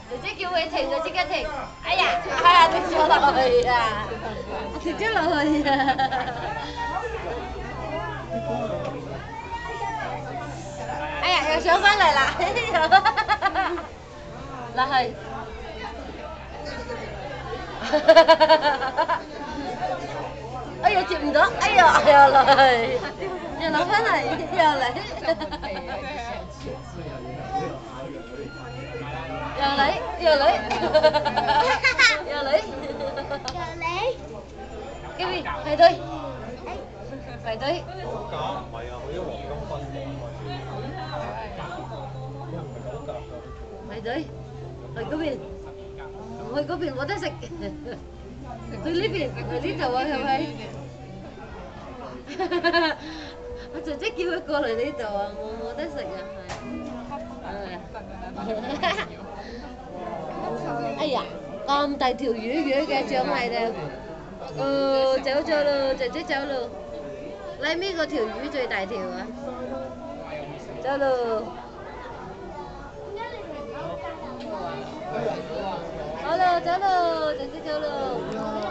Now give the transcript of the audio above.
姐姐叫佢停就即刻停。哎呀，跌咗落去啊！跌咗落去啊！哎呀，又上翻嚟啦！落去。哎呀，接唔到！哎呀，又落去，又落翻嚟，又嚟。又嚟，又嚟，又嚟，又嚟，嗰邊排隊，排隊。九價唔係啊，佢啲黃金分排隊，去嗰邊，唔去嗰邊冇得食。去呢邊，去呢度啊，係咪？我姐姐叫佢過嚟呢度啊，冇得食啊，係。哎呀，咁大條魚嘅獎勵啦！走咗咯，姐姐走咯。拉尾嗰條魚最大條啊！走咯。好咯，走咯，姐姐走咯。